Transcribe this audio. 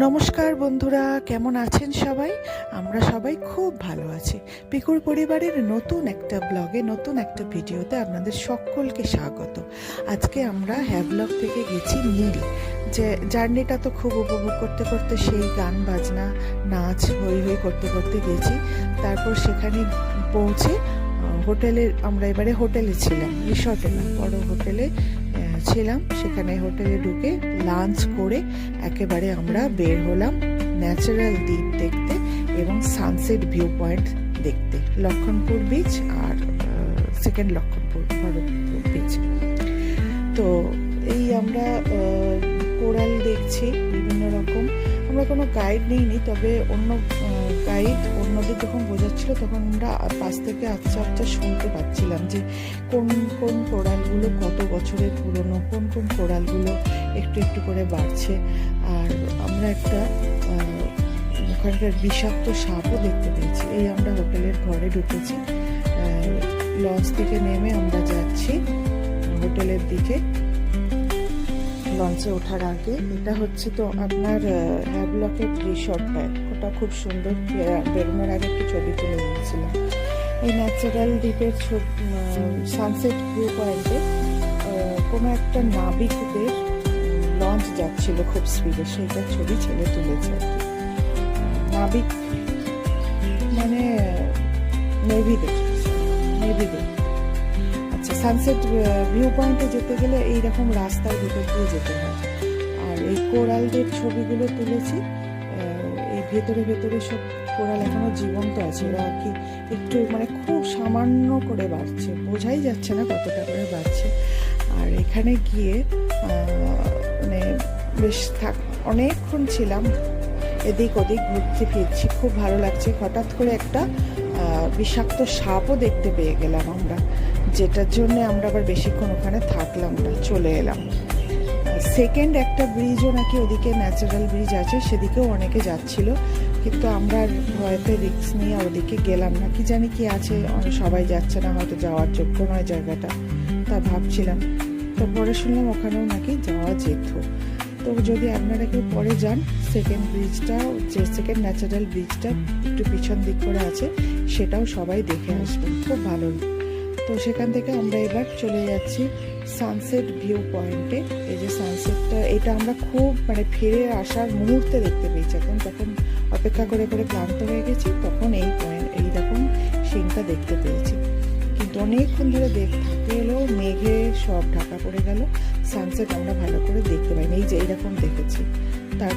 নমস্কার বন্ধুরা, কেমন আছেন সবাই? আমরা সবাই খুব ভালো আছি। পিকুর পরিবারের নতুন একটা ব্লগে, নতুন একটা ভিডিওতে আপনাদের সকলকে স্বাগত। আজকে আমরা হ্যাভলক থেকে গেছি নীল। যে জার্নিটা তো খুব উপভোগ করতে করতে সেই গান বাজনা নাচ হই হই করতে করতে গেছি। তারপর সেখানে পৌঁছে আমরা এবারে হোটেলে ছিলাম, রিসর্টে না, বড় হোটেলে ছিলাম। সেখানে হোটেলে ঢুকে লাঞ্চ করে একেবারে আমরা বের হলাম ন্যাচারাল দ্বীপ দেখতে এবং সানসেট ভিউ পয়েন্ট দেখতে, লক্ষণপুর বিচ আর সেকেন্ড লক্ষণপুর ভরতপুর বিচ। তো এই আমরা কোরাল দেখছি বিভিন্ন রকম। আমরা কোনো গাইড নিইনি, তবে অন্য গাইড অন্যদের যখন বোঝাচ্ছিল তখন আমরা পাশ থেকে আচ্ছা আচ্ছা শুনতে পাচ্ছিলাম যে কোন কোন কোরালগুলো কত বছরের পুরনো, কোন কোন কোরালগুলো একটু একটু করে বাড়ছে। আর আমরা একটা ওখানকার বিষাক্ত সাপও দেখতে পেয়েছি। এই আমরা হোটেলের ঘরে ঢুকেছি, লঞ্চ থেকে নেমে আমরা যাচ্ছি হোটেলের দিকে। লঞ্চে ওঠার আগে এটা হচ্ছে তো আপনার হ্যাভলকের রিসর্টটা, ওটা খুব সুন্দর। বেরোনোর আগে একটু ছবি তুলে নিয়েছিলাম। এই ন্যাচারাল দ্বীপের সানসেট ভিউ পয়েন্টে কোনো একটা নাবিকদের লঞ্চ যাচ্ছিল খুব স্পিডে, সেইটার ছবি ছেলে তুলেছে আর কি। নাবিক মানে নেভিদের। সানসেট ভিউ পয়েন্টে যেতে গেলে এইরকম রাস্তার ভিতর দিয়ে যেতে হয়। আর এই কোরালদের ছবিগুলো তুলেছি। এই ভেতরে ভেতরে সব কোরাল এখনো জীবন্ত আছে, ওরা আর কি একটু মানে খুব সামান্য করে বাড়ছে, বোঝাই যাচ্ছে না কতটা করে বাড়ছে। আর এখানে গিয়ে মানে বেশ অনেকক্ষণ ছিলাম, এদিক ওদিক ঘুরতে ফিরছি, খুব ভালো লাগছে। হঠাৎ করে একটা বিষাক্ত সাপও দেখতে পেয়ে গেলাম আমরা, যেটার জন্য আমরা আবার বেশিক্ষণ ওখানে থাকলাম না, চলে এলাম। সেকেন্ড একটা ব্রিজও নাকি ওদিকে ন্যাচারাল ব্রিজ আছে, সেদিকেও অনেকে যাচ্ছিল, কিন্তু আমরা ভয়তে রিস্ক নিয়ে ওদিকে গেলাম না। কি জানি কি আছে, সবাই যাচ্ছে না, হয়তো যাওয়ার যোগ্য নয় জায়গাটা, তা ভাবছিলাম। তো পরে শুনলাম ওখানেও নাকি যাওয়া যেত। তো যদি আপনারা কেউ পরে যান, সেকেন্ড ব্রিজটা, যে সেকেন্ড ন্যাচারাল ব্রিজটা একটু পিছন দিক করে আছে, সেটাও সবাই দেখে আসবেন, খুব ভালো। তো সেখান থেকে আমরা এবার চলে যাচ্ছি সানসেট ভিউ পয়েন্টে। এই যে সানসেটটা, এটা আমরা খুব মানে ফিরে আসার মুহূর্তে দেখতে পেয়েছি। তখন অপেক্ষা করে করে ক্লান্ত হয়ে গেছি, তখন এইরকম সিনটা দেখতে পেয়েছি। কিন্তু অনেকক্ষণ ধরে থাকতে এলেও মেঘে সব ঢাকা পড়ে গেল, সানসেট আমরা ভালো করে দেখতে পাইনি। এই যে এইরকম দেখেছি। তারপর